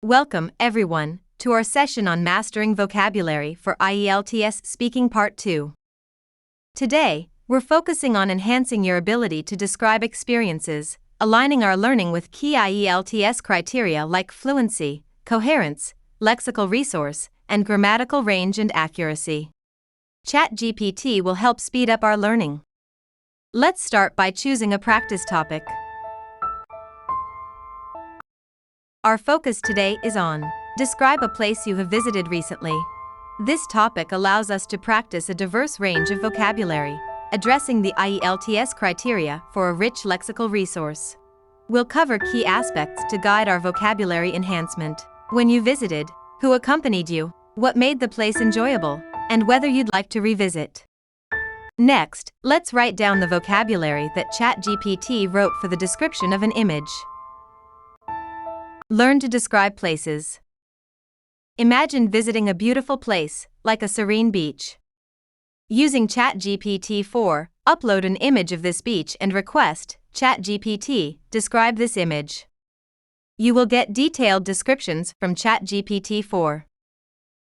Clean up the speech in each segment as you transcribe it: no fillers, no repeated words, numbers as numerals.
Welcome, everyone, to our session on Mastering Vocabulary for IELTS Speaking Part 2. Today, we're focusing on enhancing your ability to describe experiences, aligning our learning with key IELTS criteria like fluency, coherence, lexical resource, and grammatical range and accuracy. ChatGPT will help speed up our learning. Let's start by choosing a practice topic. Our focus today is on describe a place you have visited recently. This topic allows us to practice a diverse range of vocabulary, addressing the IELTS criteria for a rich lexical resource. We'll cover key aspects to guide our vocabulary enhancement. When you visited, who accompanied you, what made the place enjoyable, and whether you'd like to revisit. Next, let's write down the vocabulary that ChatGPT wrote for the description of an image. Learn to describe places. Imagine visiting a beautiful place, like a serene beach. Using ChatGPT-4, upload an image of this beach and request, ChatGPT, describe this image. You will get detailed descriptions from ChatGPT-4.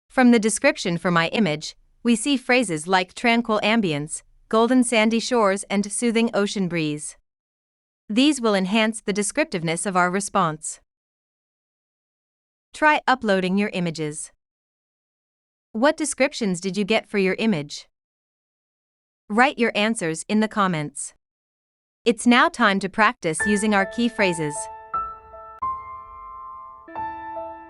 From the description for my image, we see phrases like tranquil ambience, golden sandy shores, and soothing ocean breeze. These will enhance the descriptiveness of our response. Try uploading your images. What descriptions did you get for your image? Write your answers in the comments. It's now time to practice using our key phrases.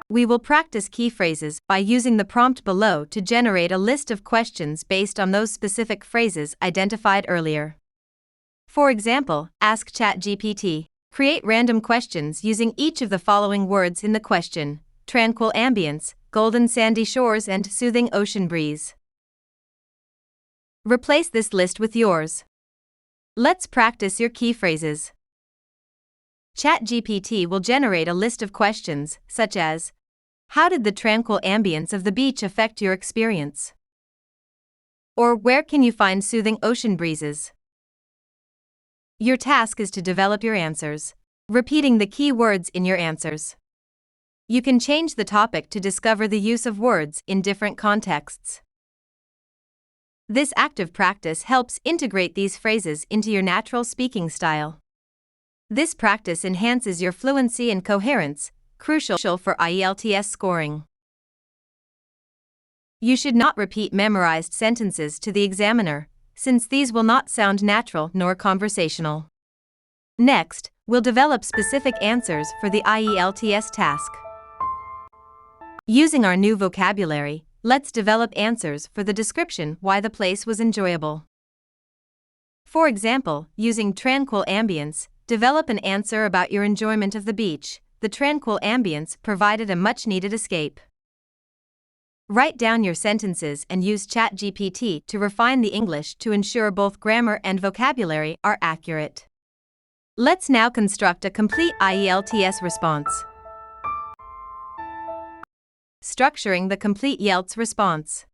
We will practice key phrases by using the prompt below to generate a list of questions based on those specific phrases identified earlier. For example, ask ChatGPT, create random questions using each of the following words in the question: tranquil ambience, golden sandy shores, and soothing ocean breeze. Replace this list with yours. Let's practice your key phrases. ChatGPT will generate a list of questions, such as, how did the tranquil ambience of the beach affect your experience? Or where can you find soothing ocean breezes? Your task is to develop your answers, repeating the key words in your answers. You can change the topic to discover the use of words in different contexts. This active practice helps integrate these phrases into your natural speaking style. This practice enhances your fluency and coherence, crucial for IELTS scoring. You should not repeat memorized sentences to the examiner, since these will not sound natural nor conversational. Next, we'll develop specific answers for the IELTS task. Using our new vocabulary, let's develop answers for the description why the place was enjoyable. For example, using tranquil ambience, develop an answer about your enjoyment of the beach. The tranquil ambience provided a much-needed escape. Write down your sentences and use ChatGPT to refine the English to ensure both grammar and vocabulary are accurate. Let's now construct a complete IELTS response. Structuring the complete IELTS response.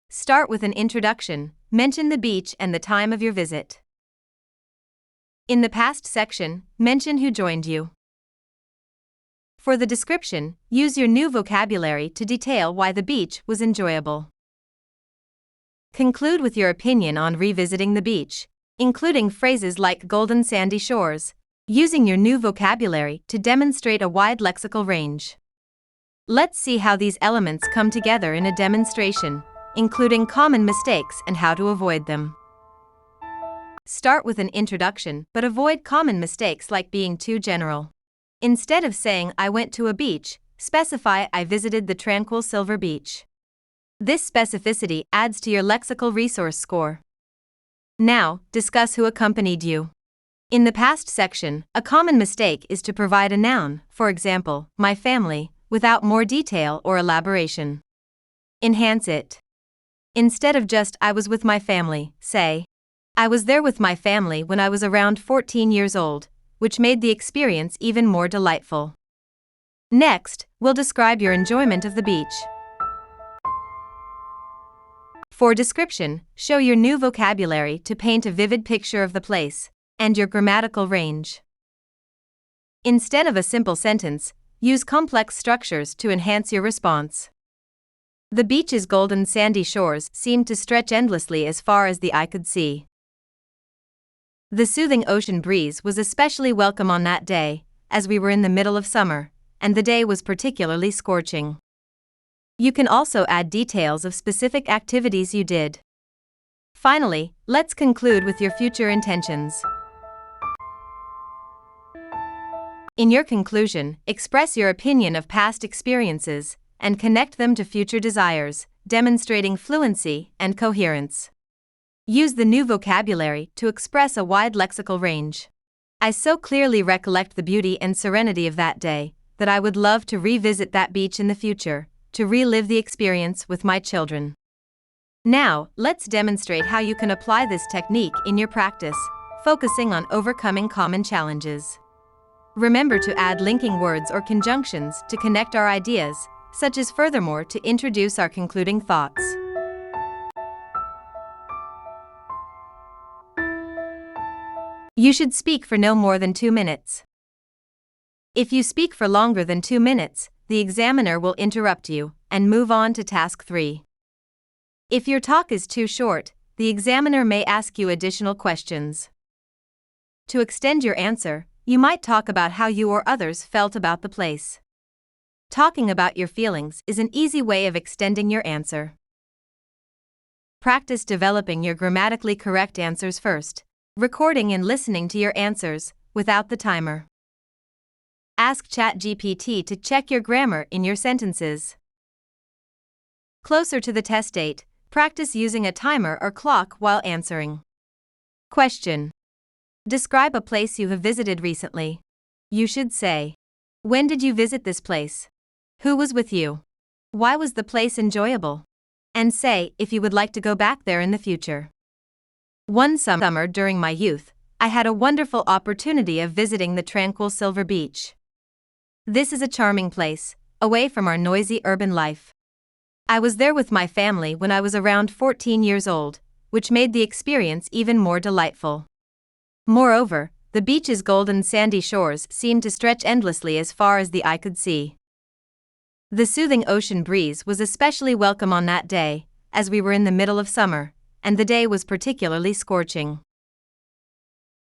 Start with an introduction, mention the beach and the time of your visit. In the past section, mention who joined you. For the description, use your new vocabulary to detail why the beach was enjoyable. Conclude with your opinion on revisiting the beach, including phrases like golden sandy shores, using your new vocabulary to demonstrate a wide lexical range. Let's see how these elements come together in a demonstration, including common mistakes and how to avoid them. Start with an introduction, but avoid common mistakes like being too general. Instead of saying I went to a beach, specify I visited the tranquil silver beach. This specificity adds to your lexical resource score. Now, discuss who accompanied you. In the past section, a common mistake is to provide a noun, for example, my family, without more detail or elaboration. Enhance it. Instead of just I was with my family, say, I was there with my family when I was around 14 years old, which made the experience even more delightful. Next, we'll describe your enjoyment of the beach. For description, show your new vocabulary to paint a vivid picture of the place and your grammatical range. Instead of a simple sentence, use complex structures to enhance your response. The beach's golden sandy shores seemed to stretch endlessly as far as the eye could see. The soothing ocean breeze was especially welcome on that day, as we were in the middle of summer, and the day was particularly scorching. You can also add details of specific activities you did. Finally, let's conclude with your future intentions. In your conclusion, express your opinion of past experiences and connect them to future desires, demonstrating fluency and coherence. Use the new vocabulary to express a wide lexical range. I so clearly recollect the beauty and serenity of that day that I would love to revisit that beach in the future, to relive the experience with my children. Now, let's demonstrate how you can apply this technique in your practice, focusing on overcoming common challenges. Remember to add linking words or conjunctions to connect our ideas, such as furthermore to introduce our concluding thoughts. You should speak for no more than 2 minutes. If you speak for longer than 2 minutes, the examiner will interrupt you and move on to task 3. If your talk is too short, the examiner may ask you additional questions. To extend your answer, you might talk about how you or others felt about the place. Talking about your feelings is an easy way of extending your answer. Practice developing your grammatically correct answers first, recording and listening to your answers without the timer. Ask ChatGPT to check your grammar in your sentences. Closer to the test date, practice using a timer or clock while answering. Question. Describe a place you have visited recently. You should say, when did you visit this place? Who was with you? Why was the place enjoyable? And say if you would like to go back there in the future. One summer during my youth, I had a wonderful opportunity of visiting the tranquil Silver Beach. This is a charming place, away from our noisy urban life. I was there with my family when I was around 14 years old, which made the experience even more delightful. Moreover, the beach's golden sandy shores seemed to stretch endlessly as far as the eye could see. The soothing ocean breeze was especially welcome on that day, as we were in the middle of summer, and the day was particularly scorching.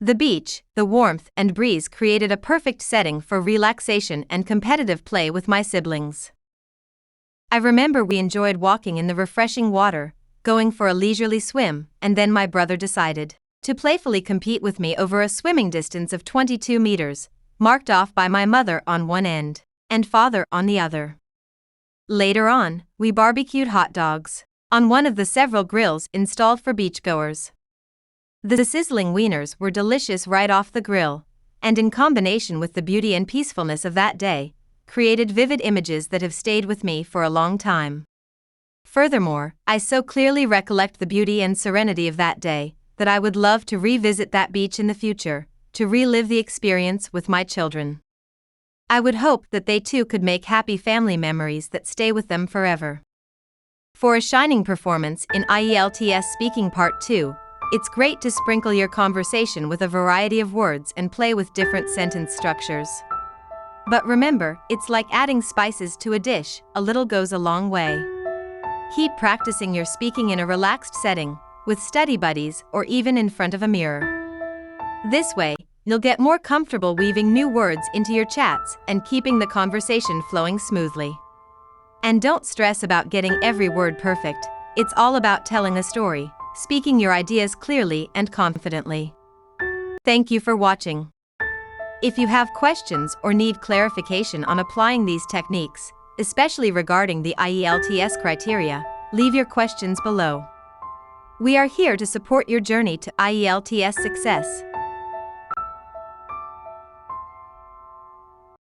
The beach, the warmth and breeze created a perfect setting for relaxation and competitive play with my siblings. I remember we enjoyed walking in the refreshing water, going for a leisurely swim, and then my brother decided to playfully compete with me over a swimming distance of 22 meters, marked off by my mother on one end and father on the other. Later on, we barbecued hot dogs on one of the several grills installed for beachgoers. The sizzling wieners were delicious right off the grill, and in combination with the beauty and peacefulness of that day, created vivid images that have stayed with me for a long time. Furthermore, I so clearly recollect the beauty and serenity of that day that I would love to revisit that beach in the future, to relive the experience with my children. I would hope that they too could make happy family memories that stay with them forever. For a shining performance in IELTS Speaking Part 2, it's great to sprinkle your conversation with a variety of words and play with different sentence structures. But remember, it's like adding spices to a dish, a little goes a long way. Keep practicing your speaking in a relaxed setting, with study buddies or even in front of a mirror. This way, you'll get more comfortable weaving new words into your chats and keeping the conversation flowing smoothly. And don't stress about getting every word perfect, it's all about telling a story, speaking your ideas clearly and confidently. Thank you for watching. If you have questions or need clarification on applying these techniques, especially regarding the IELTS criteria, leave your questions below. We are here to support your journey to IELTS success.